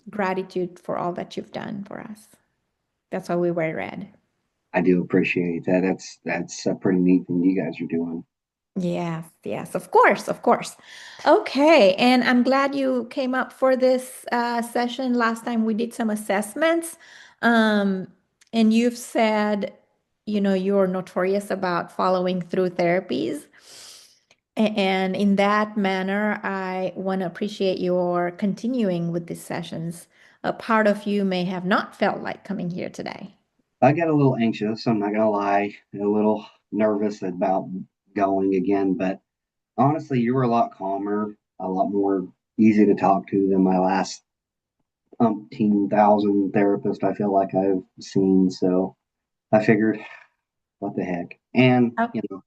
gratitude for all that you've done for us. That's why we wear red. I do appreciate that. That's a pretty neat thing you guys are doing. Yes, yes, of course, of course. Okay, and I'm glad you came up for this session. Last time we did some assessments, um, and you've said, you're notorious about following through therapies. And in that manner, I want to appreciate your continuing with these sessions. A part of you may have not felt like coming here today. I got a little anxious, I'm not gonna lie, a little nervous about going again, but honestly, you were a lot calmer, a lot more easy to talk to than my last umpteen thousand therapist I feel like I've seen. So I figured, what the heck? And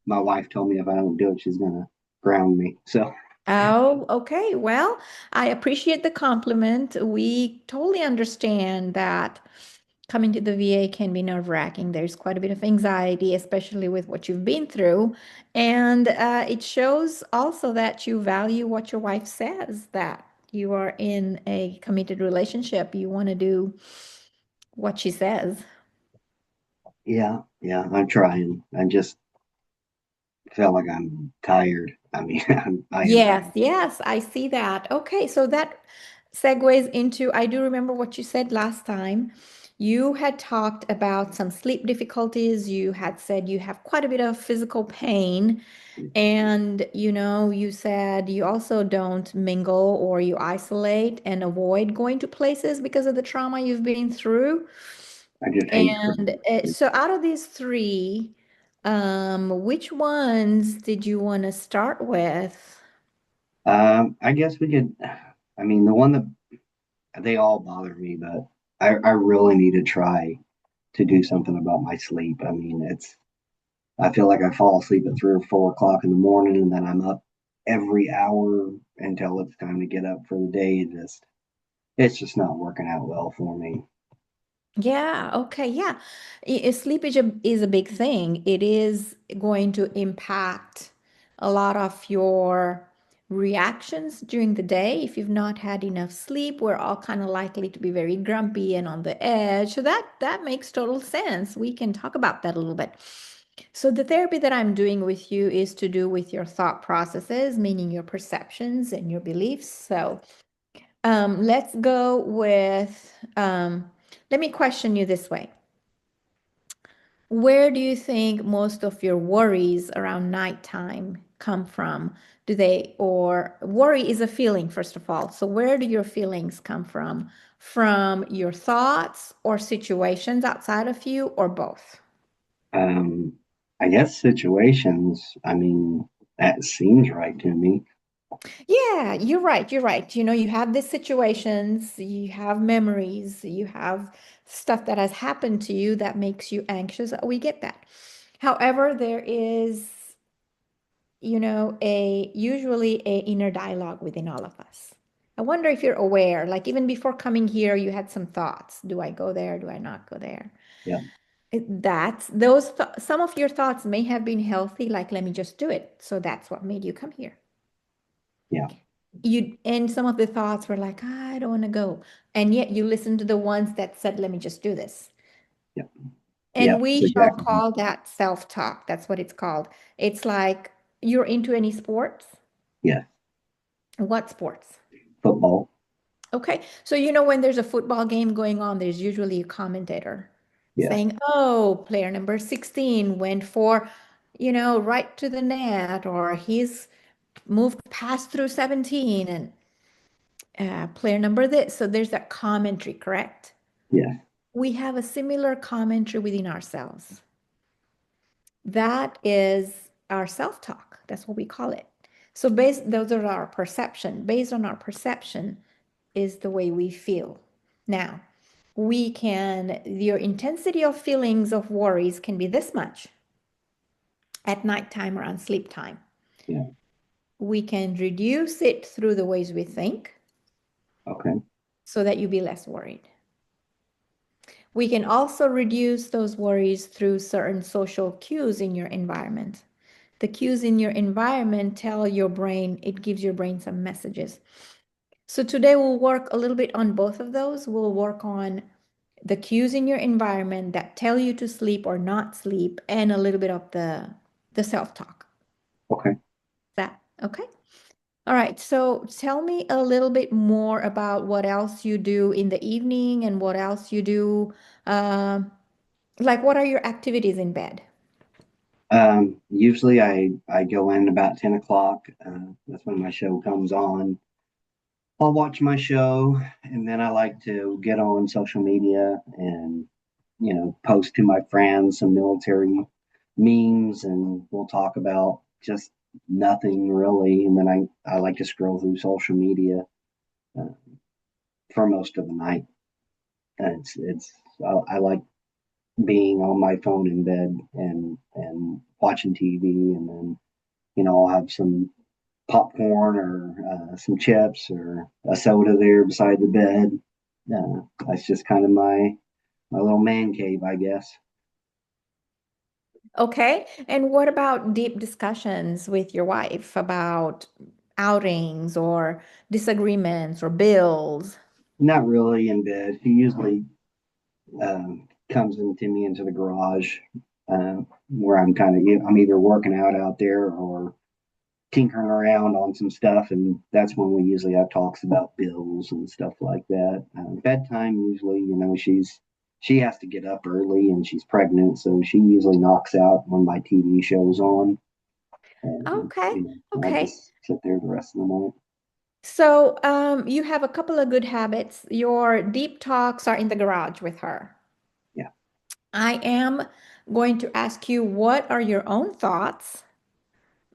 my wife told me if I don't do it, she's gonna ground me. So Oh, okay. Well, I appreciate the compliment. We totally understand that coming to the VA can be nerve-wracking. There's quite a bit of anxiety, especially with what you've been through. And it shows also that you value what your wife says, that you are in a committed relationship. You want to do what she says. yeah, yeah, I'm trying. I just feel like I'm tired. I mean, I am tired. Yes, yes, I see that. Okay, so that segues into, I do remember what you said last time. You had talked about some sleep difficulties. You had said you have quite a bit of physical pain. And, you said you also don't mingle or you isolate and avoid going to places because of the trauma you've been through. I just hate And food. so out of these three, which ones did you want to start with? I guess we could. I mean, the one that they all bother me, but I really need to try to do something about my sleep. I mean, I feel like I fall asleep at 3 or 4 o'clock in the morning, and then I'm up every hour until it's time to get up for the day. It's just not working out well for me. Yeah, okay, yeah. Sleep is a big thing. It is going to impact a lot of your reactions during the day. If you've not had enough sleep, we're all kind of likely to be very grumpy and on the edge. So that makes total sense. We can talk about that a little bit. So the therapy that I'm doing with you is to do with your thought processes, meaning your perceptions and your beliefs. So let's go with, let me question you this way. Where do you think most of your worries around nighttime come from? Or worry is a feeling, first of all. So where do your feelings come from? From your thoughts or situations outside of you, or both? Um, I guess situations. I mean, that seems right to me. Yeah, you're right. You're right. You have these situations, you have memories, you have stuff that has happened to you that makes you anxious. We get that. However, there is, a usually a inner dialogue within all of us. I wonder if you're aware, like even before coming here, you had some thoughts. Do I go there? Do I not go there? Yeah, Some of your thoughts may have been healthy, like let me just do it. So that's what made you come here. yeah, And some of the thoughts were like, I don't want to go. And yet you listen to the ones that said, let me just do this. yeah, yeah. And we shall Exactly. call that self-talk. That's what it's called. It's like you're into any sports? Yeah, What sports? football. Okay. So, when there's a football game going on, there's usually a commentator Yeah, saying, oh, player number 16 went for, right to the net, or he's moved past through 17 and player number this. So there's that commentary, correct? yeah, We have a similar commentary within ourselves. That is our self-talk. That's what we call it. So those are our perception. Based on our perception is the way we feel. Now, your intensity of feelings of worries can be this much at nighttime or on sleep time. yeah. We can reduce it through the ways we think Okay. so that you be less worried. We can also reduce those worries through certain social cues in your environment. The cues in your environment tell your brain, it gives your brain some messages. So today we'll work a little bit on both of those. We'll work on the cues in your environment that tell you to sleep or not sleep, and a little bit of the self-talk. Okay. That okay? All right. So tell me a little bit more about what else you do in the evening and what else you do. Um, like, what are your activities in bed? Usually I go in about 10 o'clock. That's when my show comes on. I'll watch my show and then I like to get on social media and, post to my friends some military memes and we'll talk about just nothing really. And then I like to scroll through social media uh, for most of the night. And I like being on my phone in bed and watching TV and then, I'll have some popcorn or some chips or a soda there beside the bed. That's just kind of my little man cave, I guess. Okay. And what about deep discussions with your wife about outings or disagreements or bills? Not really in bed. He usually comes into me into the garage where I'm either working out there or tinkering around on some stuff, and that's when we usually have talks about bills and stuff like that. Bedtime usually, she has to get up early and she's pregnant, so she usually knocks out when my TV show's on, and Okay. I Okay. just sit there the rest of the night. So, you have a couple of good habits. Your deep talks are in the garage with her. Yeah, I am going to ask you, what are your own thoughts?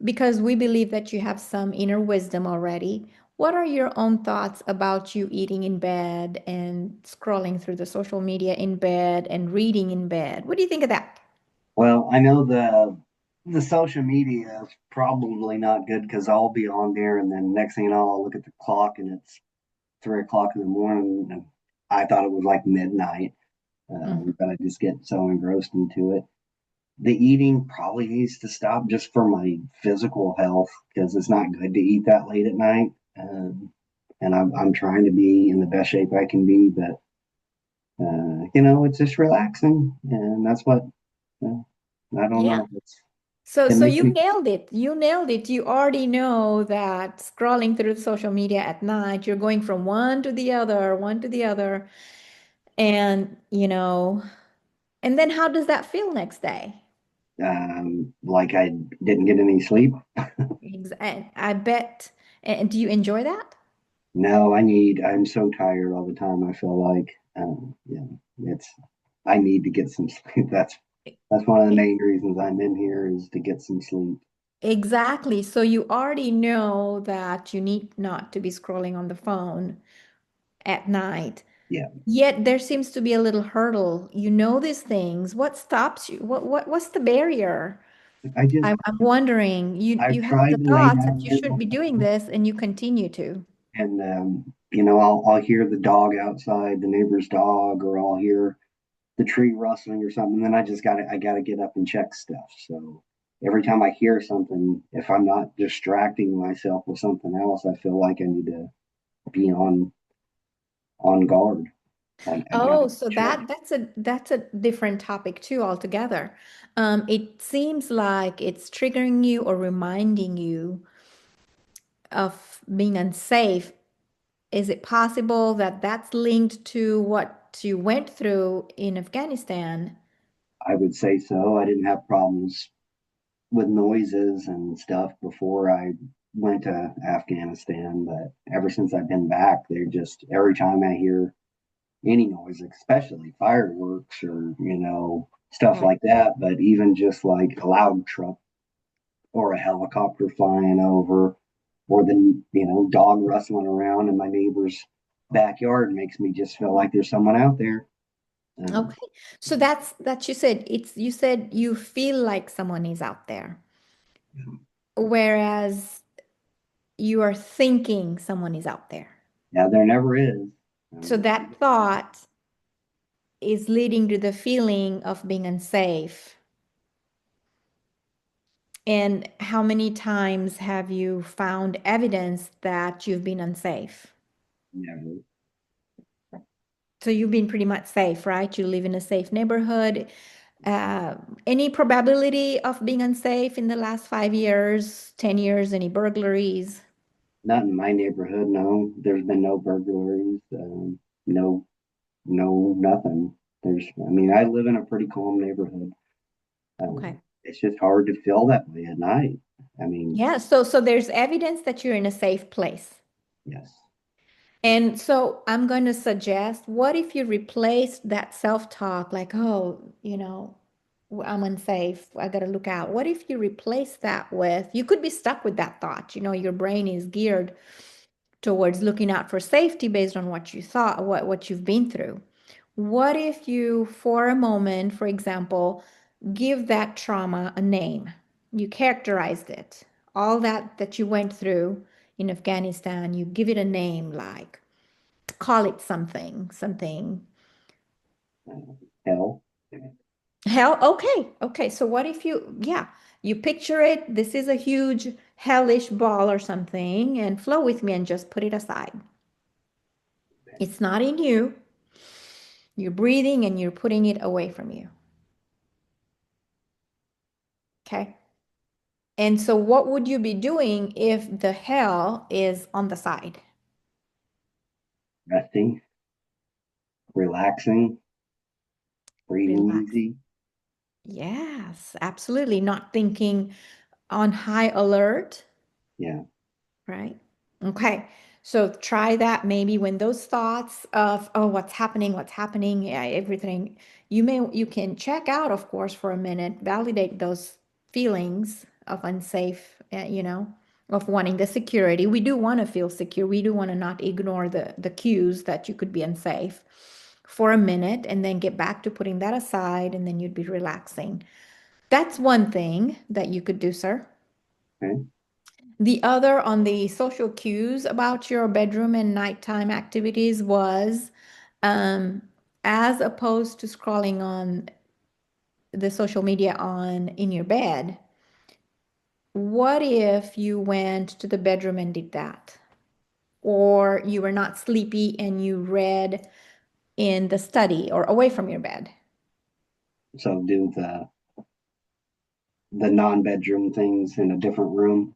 Because we believe that you have some inner wisdom already. What are your own thoughts about you eating in bed and scrolling through the social media in bed and reading in bed? What do you think of that? well, I know the social media is probably not good because I'll be on there, and then next thing you know, I'll look at the clock and it's 3 o'clock in the morning, and I thought it was like midnight. Mhm. But I just get so engrossed into it. The eating probably needs to stop just for my physical health because it's not good to eat that late at night. And I'm trying to be in the best shape I can be, but it's just relaxing, and that's what I don't Yeah. know. It So makes you me. nailed it. You nailed it. You already know that scrolling through social media at night, you're going from one to the other, one to the other. And, and then how does that feel next day? Like I didn't get any sleep. And I bet. And do you enjoy that? No, I'm so tired all the time. I feel like, yeah, it's, I need to get some sleep. That's one of the E- main reasons I'm in here is to get some sleep. Exactly. So you already know that you need not to be scrolling on the phone at night. Yeah, Yet there seems to be a little hurdle. You know these things. What stops you? What's the barrier? I just, I'm wondering. You I've have the tried to lay thoughts that down you there should be doing before, this, and you continue to. and I'll hear the dog outside, the neighbor's dog, or I'll hear the tree rustling or something. And then I gotta get up and check stuff. So every time I hear something, if I'm not distracting myself with something else, I feel like I need to be on guard. I gotta Oh, so check. that's a different topic too altogether. It seems like it's triggering you or reminding you of being unsafe. Is it possible that that's linked to what you went through in Afghanistan? I would say so. I didn't have problems with noises and stuff before I went to Afghanistan, but ever since I've been back, they're just every time I hear any noise, especially fireworks or stuff Right. like that, but even just like a loud truck or a helicopter flying over, or the dog rustling around in my neighbor's backyard makes me just feel like there's someone out there. Um, Okay. So that's that you said you said you feel like someone is out there, whereas you are thinking someone is out there. yeah, there never is. So Um, that thought is leading to the feeling of being unsafe. And how many times have you found evidence that you've been unsafe? Never. So you've been pretty much safe, right? You live in a safe neighborhood. Uh, any probability of being unsafe in the last 5 years, 10 years, any burglaries? Not in my neighborhood, no. There's been no burglaries, no, no, nothing. I mean, I live in a pretty calm neighborhood. Okay. It's just hard to feel that way at night. I mean, Yeah, so there's evidence that you're in a safe place. yes, And so I'm going to suggest, what if you replace that self-talk like, oh, I'm unsafe. I got to look out. What if you replace that with, you could be stuck with that thought. Your brain is geared towards looking out for safety based on what you thought, what you've been through. What if you, for a moment, for example, give that trauma a name? You characterized it. All that you went through in Afghanistan, you give it a name, like call it something. uh, hell, Hell, okay. Okay. So what if yeah, you picture it, this is a huge hellish ball or something, and flow with me and just put it aside. It's not in you. You're breathing and you're putting it away from you. Okay. And so, what would you be doing if the hell is on the side? resting, relaxing, breathing Relax. easy. Yes, absolutely. Not thinking on high alert, Yeah, right? Okay. So try that maybe when those thoughts of, oh, what's happening, yeah, everything, you can check out, of course, for a minute, validate those feelings of unsafe, of wanting the security. We do want to feel secure. We do want to not ignore the cues that you could be unsafe for a minute and then get back to putting that aside and then you'd be relaxing. That's one thing that you could do, sir. okay. The other on the social cues about your bedroom and nighttime activities was um, as opposed to scrolling on the social media on in your bed, what if you went to the bedroom and did that? Or you were not sleepy and you read in the study or away from your bed? So do the non-bedroom things in a different room.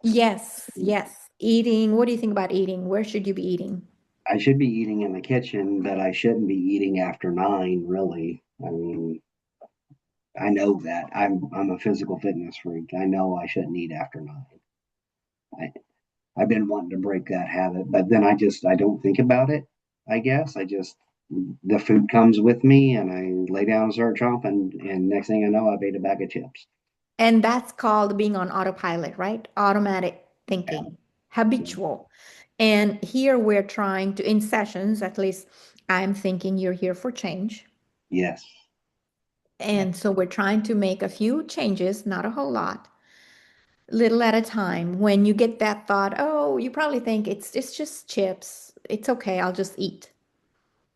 Yes, yes. Eating, what do you think about eating? Where should you be eating? I should be eating in the kitchen, but I shouldn't be eating after 9, really. I mean, I know that. I'm a physical fitness freak. I know I shouldn't eat after 9. I, I've been wanting to break that habit, but then I don't think about it. I guess the food comes with me, and I lay down and start chomping, and next thing I know, I've ate a bag of chips. And that's called being on autopilot, right? Automatic Yeah, thinking, yeah, habitual. And here we're trying to, in sessions, at least I'm thinking you're here for change. yes, yeah. And so we're trying to make a few changes, not a whole lot, little at a time. When you get that thought, oh, you probably think it's just chips. It's okay, I'll just eat.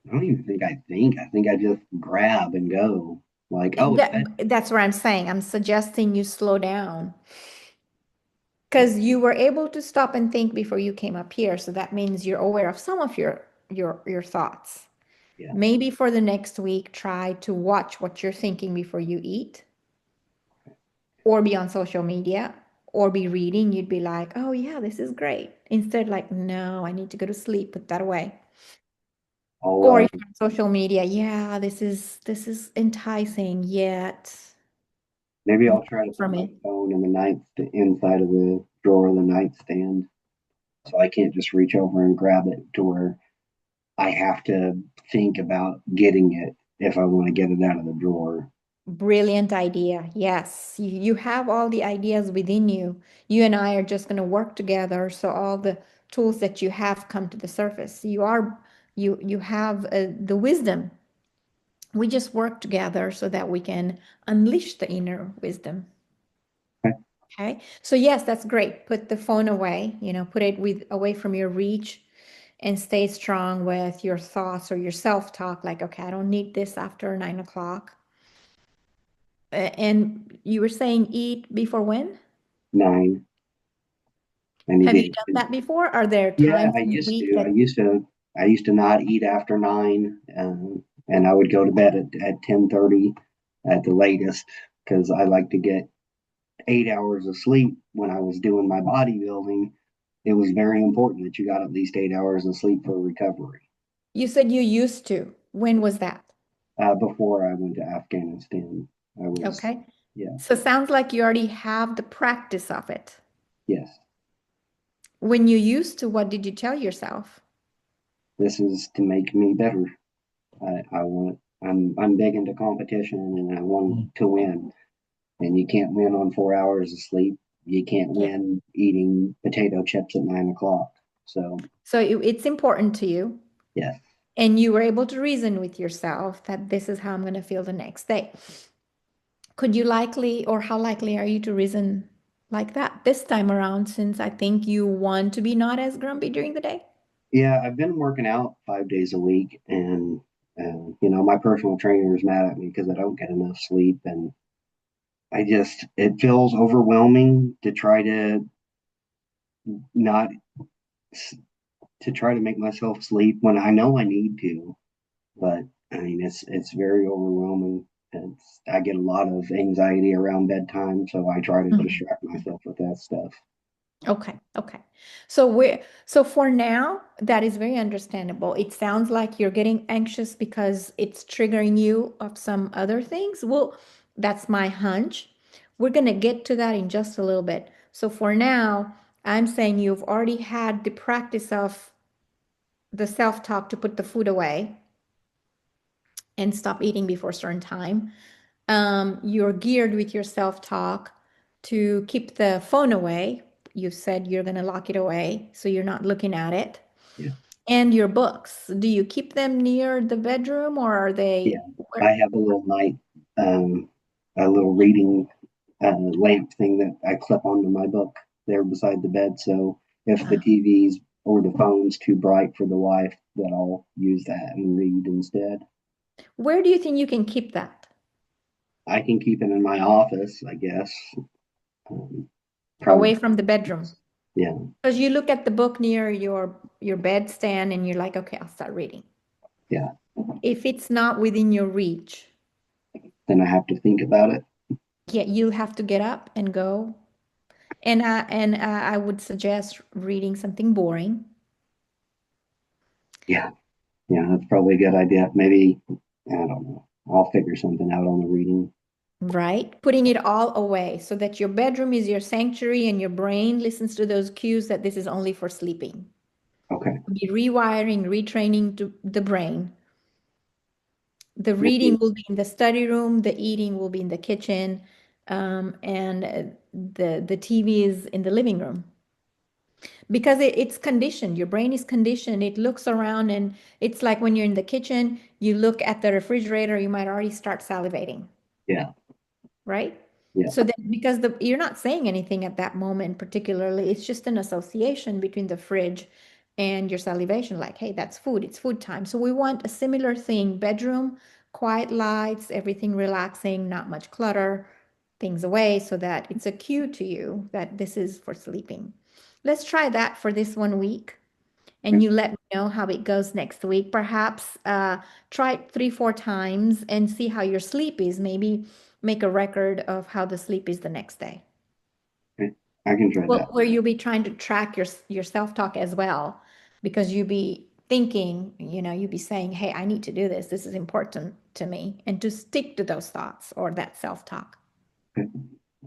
I don't even think I think. I think I just grab and go. Like, oh, it's bed. That's what I'm saying. I'm suggesting you slow down because you were able to stop and think before you came up here. So that means you're aware of some of your thoughts. Yeah. Maybe for the next week, try to watch what you're thinking before you eat, or be on social media, or be reading. You'd be like, oh, yeah, this is great. Instead, like, no, I need to go to sleep, put that away. I'll Or if you're on social media, yeah, this is enticing, yet maybe not I'll try to for put my me. phone in the inside of the drawer of the nightstand, so I can't just reach over and grab it to where I have to think about getting it if I want to get it out of the drawer. Brilliant idea. Yes, you have all the ideas within you. You and I are just going to work together so all the tools that you have come to the surface. You have the wisdom. We just work together so that we can unleash the inner wisdom. Okay. Okay. So yes, that's great. Put the phone away, put it away from your reach and stay strong with your thoughts or your self-talk. Like, okay, I don't need this after 9 o'clock. And you were saying eat before when? 9. I need Have you to. done that before? Are there Yeah, times I in the used week to. that, I used to not eat after 9, and I would go to bed at 10:30 at the latest because I like to get 8 hours of sleep. When I was doing my bodybuilding, it was very important that you got at least 8 hours of sleep for recovery. you said you used to? When was that? Before I went to Afghanistan, I was, Okay. yeah, So sounds like you already have the practice of it. yes. When you used to, what did you tell yourself? This is to make me better. I want. I'm big into competition, and I want to win. And you can't win on 4 hours of sleep. You can't Yeah. win eating potato chips at 9 o'clock. So So it's important to you, yes, and you were able to reason with yourself that this is how I'm going to feel the next day. Could you likely, or how likely are you to reason like that this time around, since I think you want to be not as grumpy during the day? yeah, I've been working out 5 days a week, and my personal trainer is mad at me because I don't get enough sleep, and it feels overwhelming to try to not to try to make myself sleep when I know I need to. But I mean, it's very overwhelming. I get a lot of anxiety around bedtime, so I try to Mhm. distract myself with that stuff. Okay, okay. So for now, that is very understandable. It sounds like you're getting anxious because it's triggering you of some other things. Well, that's my hunch. We're gonna get to that in just a little bit. So for now, I'm saying you've already had the practice of the self-talk to put the food away and stop eating before a certain time. You're geared with your self-talk to keep the phone away. You said you're going to lock it away so you're not looking at it. Yeah, And your books, do you keep them near the bedroom or are yeah. they I where? have um, a little reading lamp thing that I clip onto my book there beside the bed. So if the uh, TV's or the phone's too bright for the wife, then I'll use that and read instead. Where do you think you can keep that? I can keep it in my office, I guess. Um, Away Probably. from the bedroom. Yeah, Because you look at the book near your bedstand and you're like, okay, I'll start reading. yeah. If it's not within your reach, Then I have to think about it. yeah, you'll have to get up and go. And I would suggest reading something boring, Yeah, yeah, that's probably a good idea. Maybe, I don't know. I'll figure something out on the reading. right? Putting it all away so that your bedroom is your sanctuary and your brain listens to those cues that this is only for sleeping. Okay. Be rewiring, retraining to the brain. The reading Maybe, will be in the study room, the eating will be in the kitchen, and the TV is in the living room. Because it's conditioned, your brain is conditioned. It looks around and it's like when you're in the kitchen, you look at the refrigerator, you might already start salivating, yeah, right? yeah, So that because you're not saying anything at that moment particularly, it's just an association between the fridge and your salivation, like, hey, that's food, it's food time. So we want a similar thing, bedroom, quiet lights, everything relaxing, not much clutter, things away so that it's a cue to you that this is for sleeping. Let's try that for this 1 week and okay, you let me know how it goes next week. Perhaps try it 3, 4 times and see how your sleep is. Maybe make a record of how the sleep is the next day. okay. I can try Well, that. where you'll be trying to track your self-talk as well, because you'll be thinking, you'll be saying, "Hey, I need to do this. This is important to me," and to stick to those thoughts or that self-talk. Okay.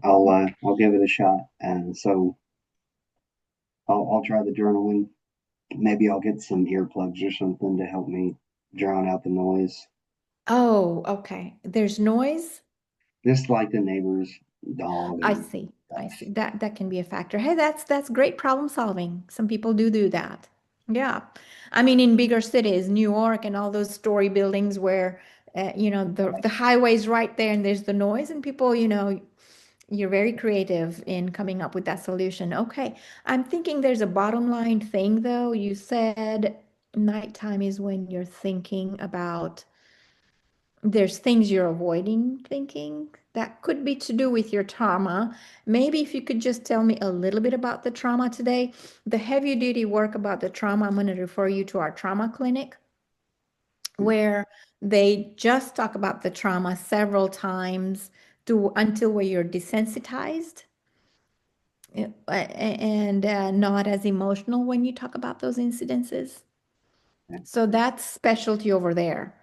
I'll give it a shot. And so I'll try the journaling. Maybe I'll get some earplugs or something to help me drown out the noise. Oh, okay. There's noise. Just like the neighbor's dog I and see. I stuff. see. That can be a factor. Hey, that's great problem solving. Some people do that. Yeah. I mean, in bigger cities, New York and all those story buildings where the highway's right there and there's the noise and people, you're very creative in coming up with that solution. Okay. I'm thinking there's a bottom line thing though. You said nighttime is when you're thinking about there's things you're avoiding thinking that could be to do with your trauma. Maybe if you could just tell me a little bit about the trauma today. The heavy duty work about the trauma, I'm going to refer you to our trauma clinic where they just talk about the trauma several times to until where you're desensitized and not as emotional when you talk about those incidences. Okay. So that's specialty over there.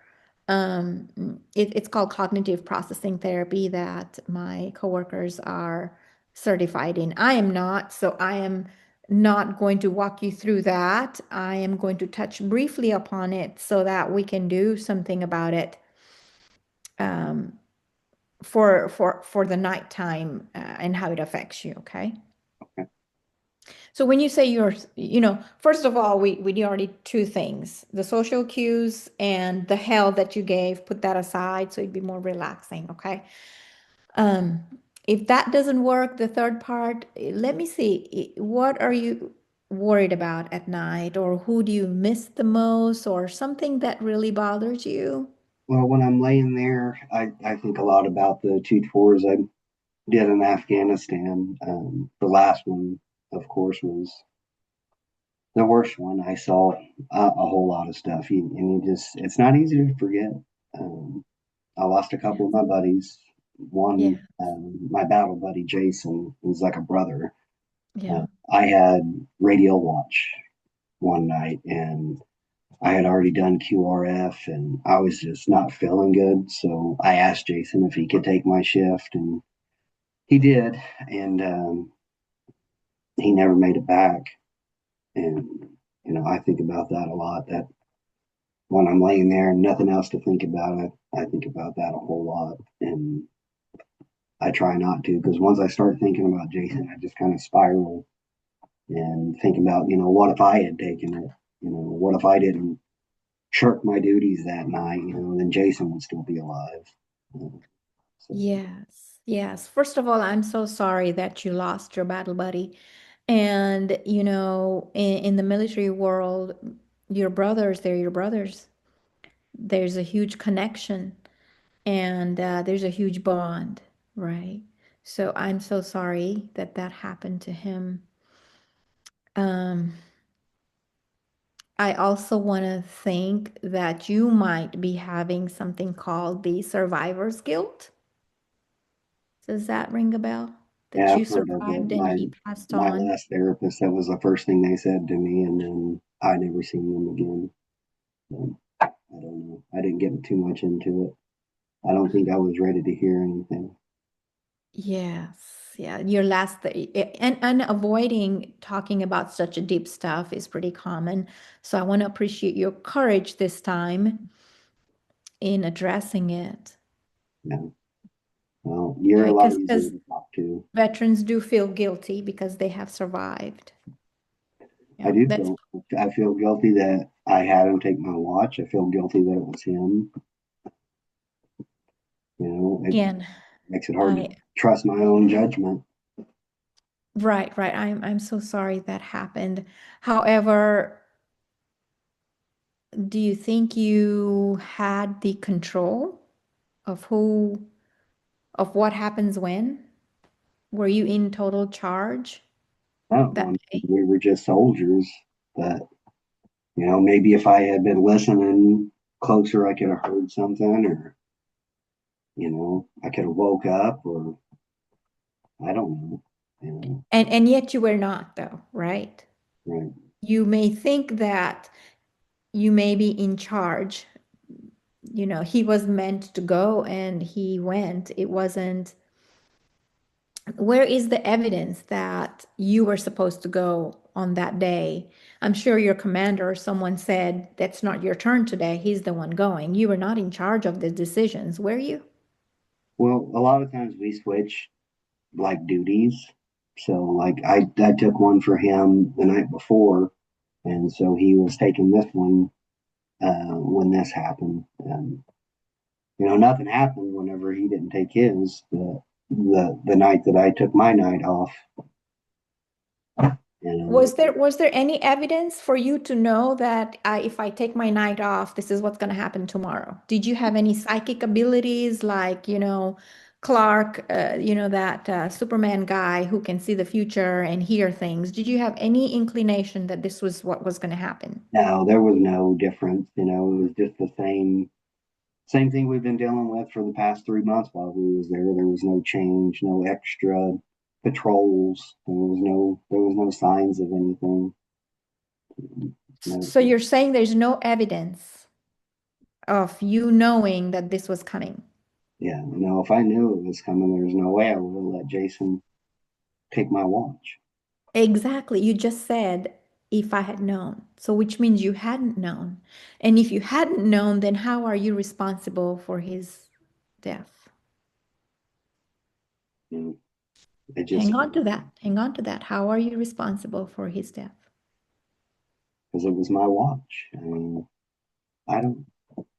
Um, it's called cognitive processing therapy that my coworkers are certified in. I am not, so I am not going to walk you through that. I am going to touch briefly upon it so that we can do something about it um, for the nighttime and how it affects you. Okay. Okay. So when you say first of all, we already two things, the social cues and the hell that you gave, put that aside so it'd be more relaxing, okay? Um, if that doesn't work, the third part, let me see, what are you worried about at night, or who do you miss the most, or something that really bothers you? Well, when I'm laying there, I think a lot about the two tours I did in Afghanistan. The last one, of course, was the worst one. I saw a whole lot of stuff, and you just, it's not easy to forget. Um, I lost a couple of my buddies. One, Yeah, my battle buddy, Jason, was like a brother. yeah, I had radio watch one night, and I had already done QRF, and I was just not feeling good. So I asked Jason if he could take my shift, and he did. And he never made it back. And, I think about that a lot. That when I'm laying there and nothing else to think about, I think about that a whole lot. And I try not to, because once I start thinking about Jason, I just kind of spiral and think about, what if I had taken it? What if I didn't shirk my duties that night? Then Jason would still be alive. So, yes, yes. First of all, I'm so sorry that you lost your battle buddy. And, in the military world, your brothers, they're your brothers. There's a huge connection and there's a huge bond, right? So I'm so sorry that that happened to him. Um, I also want to think that you might be having something called the survivor's guilt. Does that ring a bell? yeah, That you I've heard of it. survived and he passed My on? last therapist, that was the first thing they said to me, and then I never seen them again. I don't know. I didn't get too much into it. I don't think I was ready to hear anything. Yes, yeah. Your last and avoiding talking about such a deep stuff is pretty common. So I want to appreciate your courage this time in addressing it. Yeah. Well, you're a Okay, lot easier because to talk to. veterans do feel guilty because they have survived. I Yeah, do that's feel. I feel guilty that I had him take my watch. I feel guilty that it was him. It and makes it hard to I trust my own judgment. right, right. I'm so sorry that happened. However, do you think you had the control of what happens when? Were you in total charge No, I that mean, day? we were just soldiers. But maybe if I had been listening closer, I could have heard something, or I could have woke up, or I don't know. And yet you were not though, right? Right. You may think that you may be in charge. He was meant to go and he went. It wasn't, where is the evidence that you were supposed to go on that day? I'm sure your commander or someone said, that's not your turn today. He's the one going. You were not in charge of the decisions, were you? Well, a lot of times we switch like duties. So like I took one for him the night before, and so he was taking this one when this happened. And nothing happened whenever he didn't take his. The night that I took my night off, you know. Was there any evidence for you to know that if I take my night off, this is what's going to happen tomorrow? Did you have any psychic abilities like, Clark, that Superman guy who can see the future and hear things? Did you have any inclination that this was what was going to happen? No, there was no difference, you know, it was just the same thing we've been dealing with for the past 3 months while we was there. There was no change, no extra patrols. There was no signs of anything. No, So you're saying there's no evidence of you knowing that this was coming? yeah, no. If I knew it was coming, there's no way I would have let Jason take my watch. Exactly. You just said if I had known. So which means you hadn't known. And if you hadn't known, then how are you responsible for his death? You know, it Hang just on to that. Hang on to that. How are you responsible for his death? because it was my watch. I mean, I don't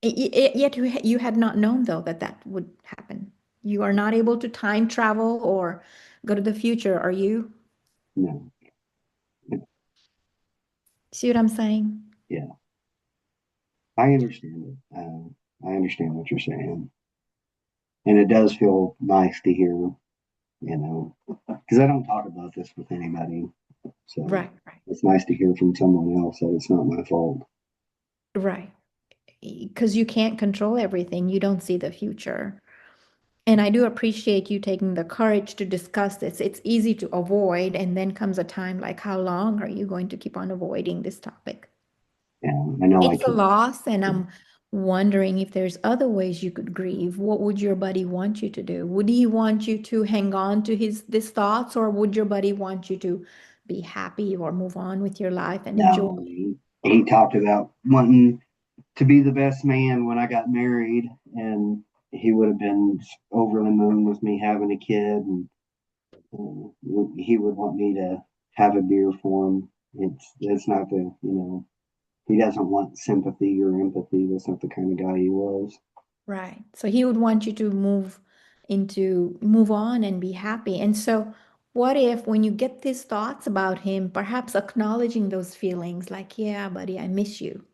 Yet you had not known though that that would happen. You are not able to time travel or go to the future, are you? know. See what I'm saying? Yeah, I understand it. I understand what you're saying, and it does feel nice to hear, because I don't talk about this with anybody. So Right, right, it's nice to hear from someone else that it's not my fault. right. Because you can't control everything. You don't see the future. And I do appreciate you taking the courage to discuss this. It's easy to avoid, and then comes a time like, how long are you going to keep on avoiding this topic? And I know I It's a can. loss, and I'm wondering if there's other ways you could grieve. What would your buddy want you to do? Would he want you to hang on to his thoughts, or would your buddy want you to be happy or move on with your life and enjoy? No, he talked about wanting to be the best man when I got married, and he would have been over the moon with me having a kid, and he would want me to have a beer for him. It's not he doesn't want sympathy or empathy. That's not the kind of guy he was. Right. So he would want you to move on and be happy. And so what if when you get these thoughts about him, perhaps acknowledging those feelings like, yeah, buddy, I miss you.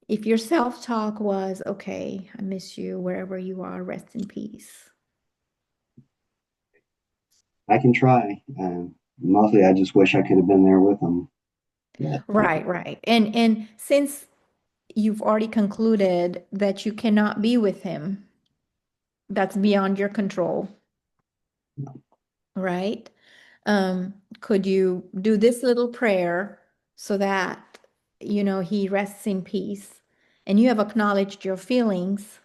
If your self-talk was, okay, I miss you wherever you are, rest in peace. I can try. Mostly, I just wish I could have been there with him. But Right, right. And since you've already concluded that you cannot be with him, that's beyond your control, right? Could you do this little prayer so that, he rests in peace and you have acknowledged your feelings?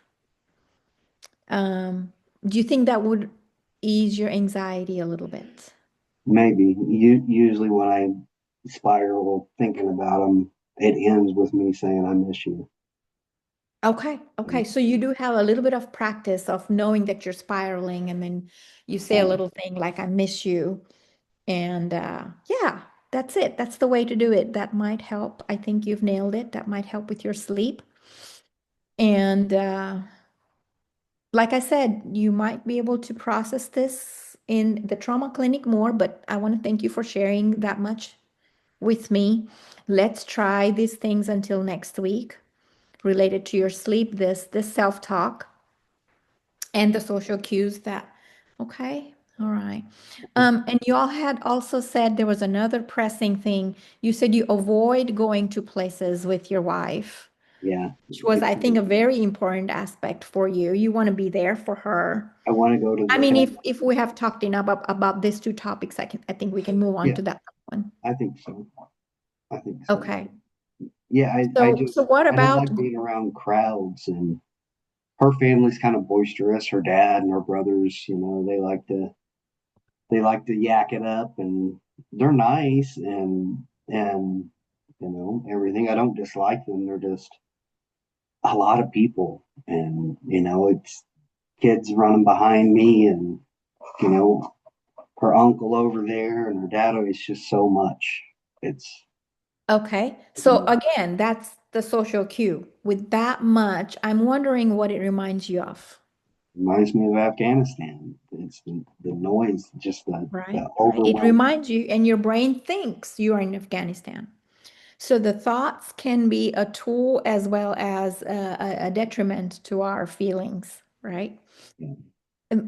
Um, do you think that would ease your anxiety a little bit? maybe usually when I spiral thinking about him, it ends with me saying, "I miss you." Okay, okay. So you do have a little bit of practice of knowing that you're spiraling, and then you say a Um, little thing like, I miss you. And yeah, that's it. That's the way to do it. That might help. I think you've nailed it. That might help with your sleep. And like I said, you might be able to process this in the trauma clinic more, but I want to thank you for sharing that much with me. Let's try these things until next week related to your sleep, this self-talk and the social cues that, okay, all right. And you all had also said there was another pressing thing. You said you avoid going to places with your wife, yeah, which was, I think, a very important aspect for you. You want to be there for her. I want to go to I the mean, family. if we have talked enough about these two topics, I think we can move on Yeah, to that one. I think so. I think so. Okay. Yeah, I So just what I don't about, like being around crowds, and her family's kind of boisterous. Her dad and her brothers, they like to yak it up, and they're nice, and everything. I don't dislike them. They're just a lot of people, and it's kids running behind me, and you know her uncle over there, and her dad. It's just so much. It's okay. So again, that's the social cue. With that much, I'm wondering what it reminds you of. reminds me of Afghanistan. It's the noise, just the Right, right. It overwhelming. reminds you, and your brain thinks you are in Afghanistan. So the thoughts can be a tool as well as a detriment to our feelings, right? Yeah.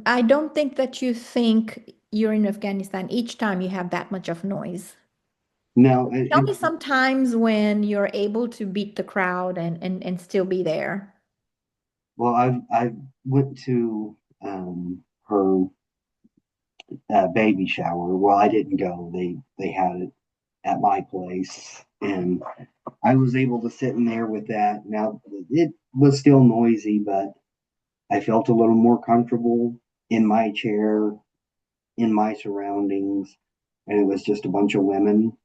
I don't think that you think you're in Afghanistan each time you have that much of noise. No, Tell me some times when you're able to beat the crowd and still be there. well, I went to her baby shower. Well, I didn't go. They had it at my place, and I was able to sit in there with that. Now it was still noisy, but I felt a little more comfortable in my chair, in my surroundings, and it was just a bunch of women.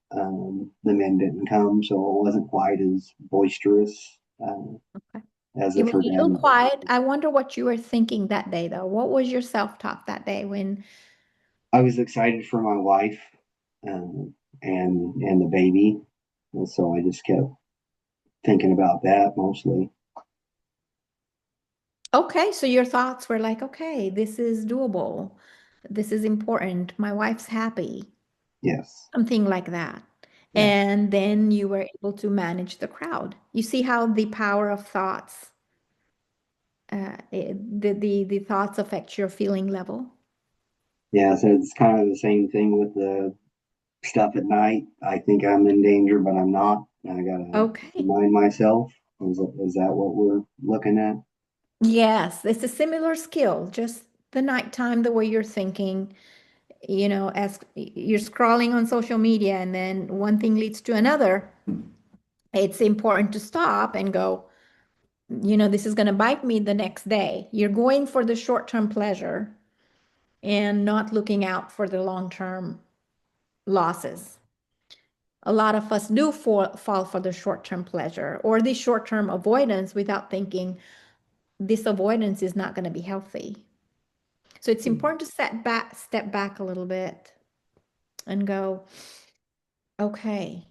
The men didn't come, so it wasn't quite as boisterous Okay. as It if was her a little dad. quiet. I wonder what you were thinking that day, though. What was your self-talk that day when, I was excited for my wife and the baby, and so I just kept thinking about that mostly. okay, so your thoughts were like, okay, this is doable. This is important. My wife's happy. Yes, Something like that. yeah, And then you were able to manage the crowd. You see how the power of thoughts, the thoughts affect your feeling level. yeah. So it's kind of the same thing with the stuff at night. I think I'm in danger, but I'm not. I gotta Okay. remind myself. Is that what we're looking at? Yes, it's a similar skill, just the nighttime, the way you're thinking, as you're scrolling on social media and then one thing leads to another, it's important to stop and go, this is going to bite me the next day. You're going for the short-term pleasure and not looking out for the long-term losses. A lot of us do fall for the short-term pleasure or the short-term avoidance without thinking this avoidance is not going to be healthy. So it's important to step back a little bit and go, okay.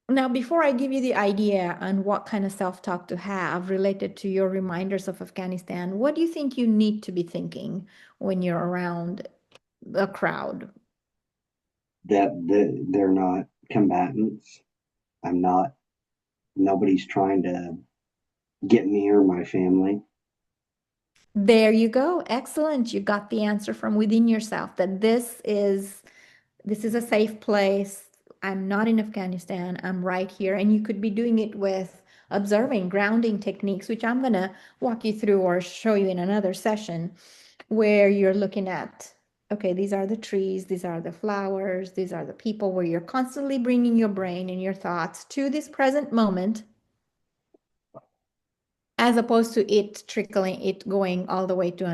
Now, before I give you the idea on what kind of self-talk to have related to your reminders of Afghanistan, what do you think you need to be thinking when you're around a crowd? They're not combatants. I'm not. Nobody's trying to get me or my family. There you go. Excellent. You got the answer from within yourself that this is a safe place. I'm not in Afghanistan. I'm right here. And you could be doing it with observing grounding techniques, which I'm going to walk you through or show you in another session where you're looking at, okay, these are the trees, these are the flowers, these are the people, where you're constantly bringing your brain and your thoughts to this present moment as opposed to it going all the way to Area.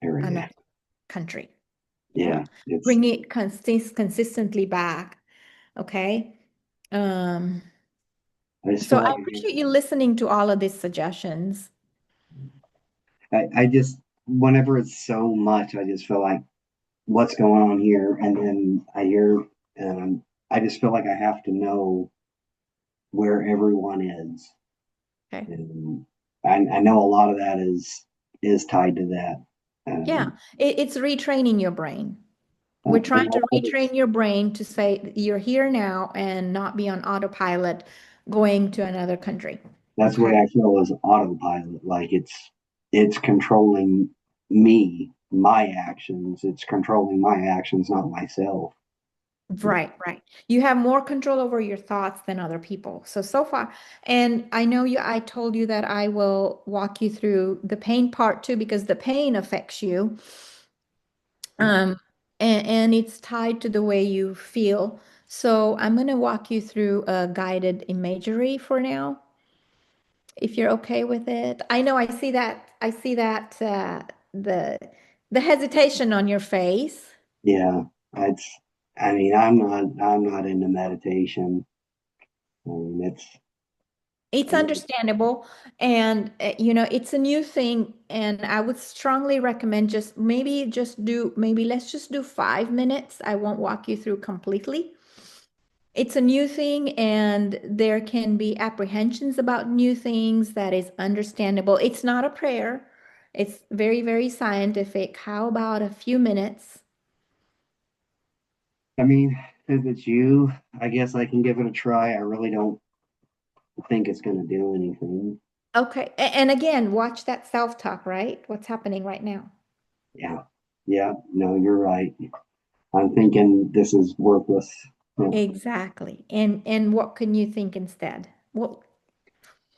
another country. Yeah. Yeah, it's. Bring it consistently back. Okay. Um, I just so feel I like appreciate you listening to all of these suggestions. I just whenever it's so much, I just feel like what's going on here, and then I hear, I just feel like I have to know where everyone is, Okay. and I know a lot of that is tied to that. Yeah. Um, It's retraining your brain. We're and trying a lot to of it's retrain your brain to say you're here now and not be on autopilot going to another country. that's the way Okay. I feel is autopilot. Like it's controlling me, my actions. It's controlling my actions, not myself. Right, right. You have more control over your thoughts than other people. So far, and I know I told you that I will walk you through the pain part too, because the pain affects you. Yeah, Um, and it's tied to the way you feel. So I'm going to walk you through a guided imagery for now, if you're okay with it. I know I see that the the hesitation on your face. yeah. It's. I mean, I'm not into meditation. It's. It's I mean, understandable. And, it's a new thing. And I would strongly recommend maybe let's just do 5 minutes. I won't walk you through completely. It's a new thing, and there can be apprehensions about new things. That is understandable. It's not a prayer. It's very, very scientific. How about a few minutes? I mean, if it's you, I guess I can give it a try. I really don't think it's going to do anything. Okay. And again, watch that self-talk, right? What's happening right now? Yeah. Yeah. No, you're right. I'm thinking this is worthless. Yeah. Exactly. And what can you think instead? Well,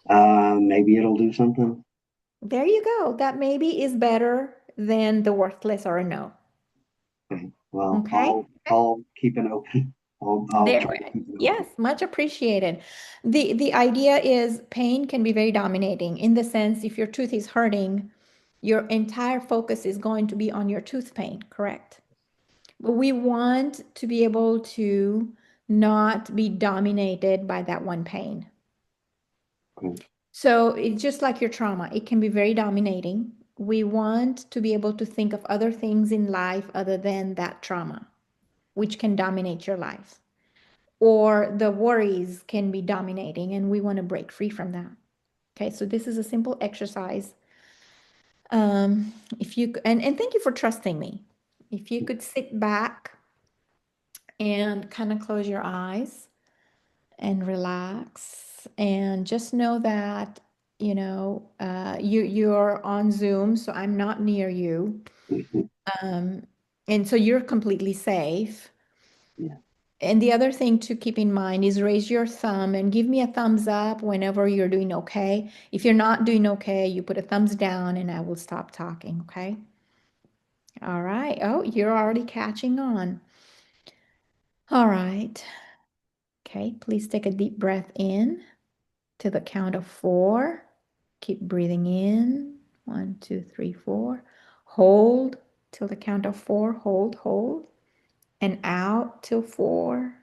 Maybe it'll do something. there you go. That maybe is better than the worthless or a no. Okay. Well, Okay. I'll keep an open. I'll There, try to keep it yes, open. much appreciated. The idea is pain can be very dominating in the sense if your tooth is hurting, your entire focus is going to be on your tooth pain, correct? But we want to be able to not be dominated by that one pain. Okay. So it's just like your trauma, it can be very dominating. We want to be able to think of other things in life other than that trauma, which can dominate your life. Or the worries can be dominating, and we want to break free from that. Okay, so this is a simple exercise. If you and thank you for trusting me. If you could sit back and kind of close your eyes and relax, and just know that you're on Zoom, so I'm not near you, Mhm. um, and so you're completely safe. Yeah. And the other thing to keep in mind is raise your thumb and give me a thumbs up whenever you're doing okay. If you're not doing okay, you put a thumbs down and I will stop talking, okay? All right. Oh, you're already catching on. All right. Okay, please take a deep breath in to the count of four. Keep breathing in. 1, 2, 3, 4. Hold till the count of four. Hold, hold. And out till four.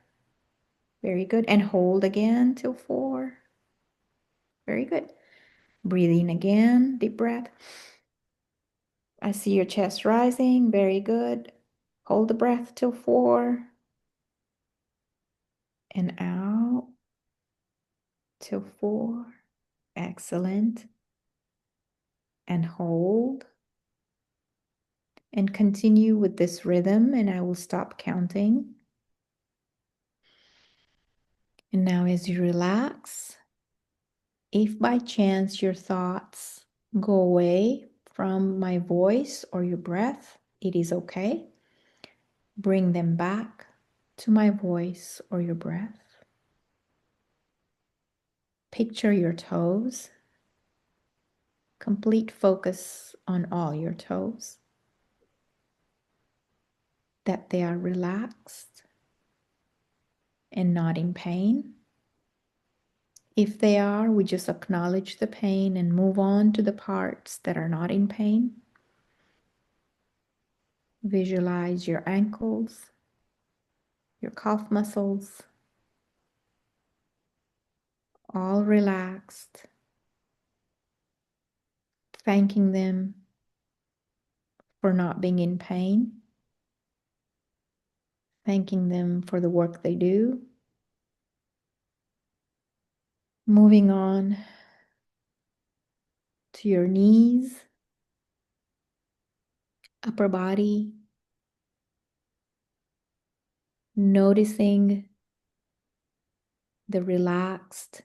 Very good. And hold again till four. Very good. Breathe in again, deep breath. I see your chest rising. Very good. Hold the breath till four and out till four. Excellent. And hold and continue with this rhythm, and I will stop counting. And now, as you relax, if by chance your thoughts go away from my voice or your breath, it is okay. Bring them back to my voice or your breath. Picture your toes, complete focus on all your toes, that they are relaxed and not in pain. If they are, we just acknowledge the pain and move on to the parts that are not in pain. Visualize your ankles, your calf muscles, all relaxed, thanking them for not being in pain, thanking them for the work they do. Moving on to your knees, upper body, noticing the relaxed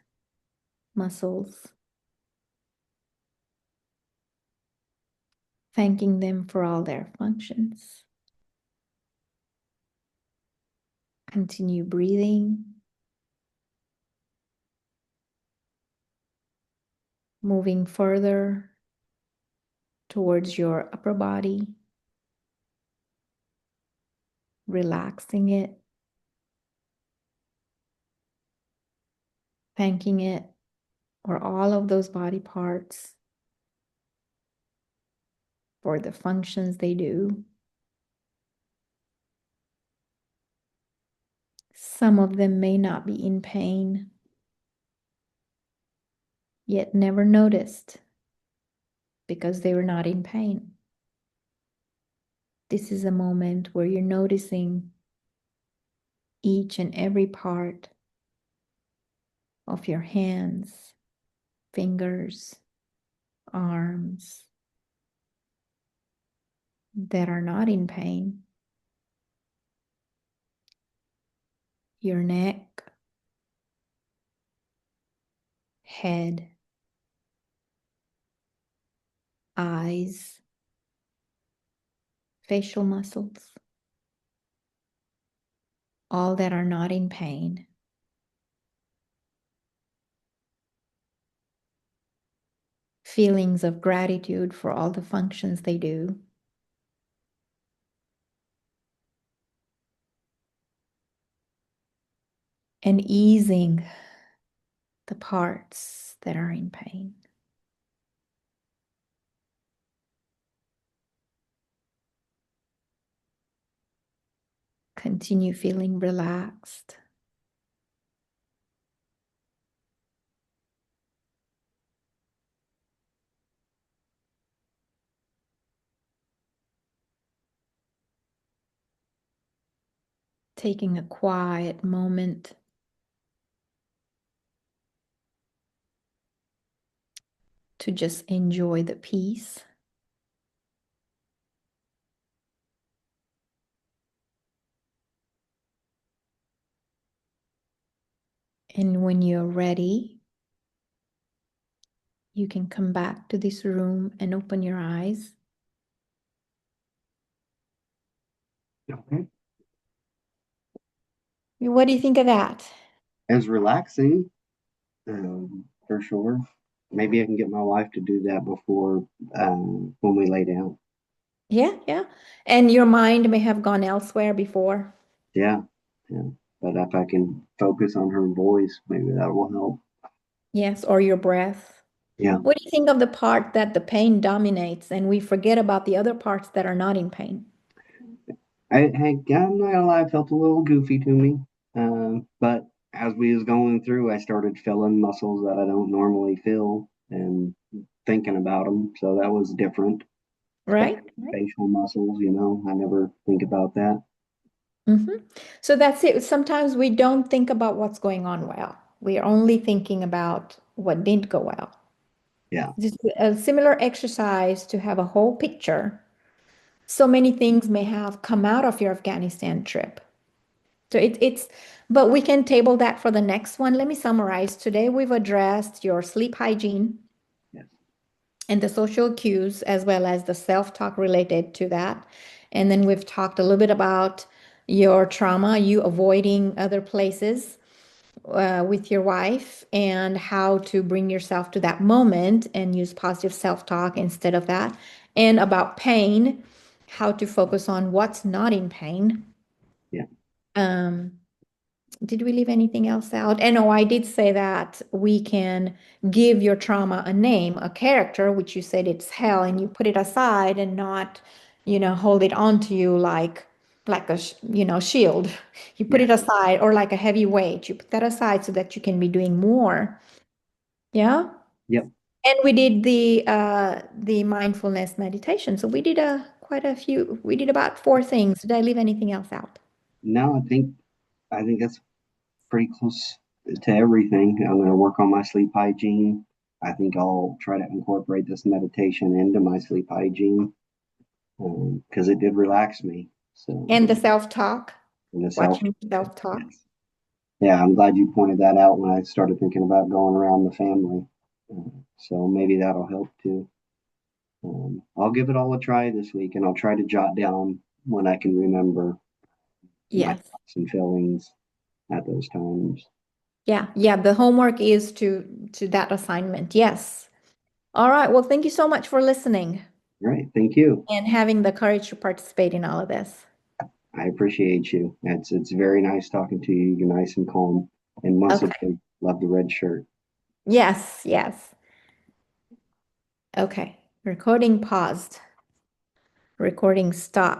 muscles, thanking them for all their functions. Continue breathing, moving further towards your upper body, relaxing it, thanking it or all of those body parts for the functions they do. Some of them may not be in pain, yet never noticed because they were not in pain. This is a moment where you're noticing each and every part of your hands, fingers, arms that are not in pain, your neck, head, eyes, facial muscles, all that are not in pain. Feelings of gratitude for all the functions they do, and easing the parts that are in pain. Continue feeling relaxed. Taking a quiet moment to just enjoy the peace. And when you're ready, you can come back to this room and open your eyes. Okay. What do you think of that? As relaxing, for sure. Maybe I can get my wife to do that before when we lay down. Yeah, yeah. And your mind may have gone elsewhere before. Yeah, yeah. But if I can focus on her voice, maybe that will help. Yes, or your breath. Yeah. What do you think of the part that the pain dominates and we forget about the other parts that are not in pain? I'm not gonna lie, it felt a little goofy to me. But as we was going through, I started feeling muscles that I don't normally feel and thinking about them. So that was different, Right? especially facial muscles. I never think about that. Mm-hmm. So that's it. Sometimes we don't think about what's going on well. We are only thinking about what didn't go well. Yeah. Just a similar exercise to have a whole picture. So many things may have come out of your Afghanistan trip. So but we can table that for the next one. Let me summarize. Today we've addressed your sleep hygiene Yes. and the social cues as well as the self-talk related to that. And then we've talked a little bit about your trauma, you avoiding other places with your wife, and how to bring yourself to that moment and use positive self-talk instead of that. And about pain, how to focus on what's not in pain. Yeah. Um, did we leave anything else out? And oh, I did say that we can give your trauma a name, a character, which you said it's hell, and you put it aside and not, hold it onto you like a, shield. You put Yeah. it aside, or like a heavy weight. You put that aside so that you can be doing more. Yeah. Yep. And we did the mindfulness meditation. So we did quite a few. We did about four things. Did I leave anything else out? No, I think that's pretty close to everything. I'm going to work on my sleep hygiene. I think I'll try to incorporate this meditation into my sleep hygiene because it did relax me. So, And the self-talk, in the self, watching self-talk. yes. Yeah, I'm glad you pointed that out when I started thinking about going around the family. So maybe that'll help too. I'll give it all a try this week and I'll try to jot down when I can remember my Yes. thoughts and feelings at those times. Yeah. Yeah. The homework is to that assignment. Yes. All right. Well, thank you so much for listening Great. Thank you. and having the courage to participate in all of this. I appreciate you. It's very nice talking to you. You're nice and calm. And once Okay. again, love the red shirt. Yes. Yes. Okay. Recording paused. Recording stopped.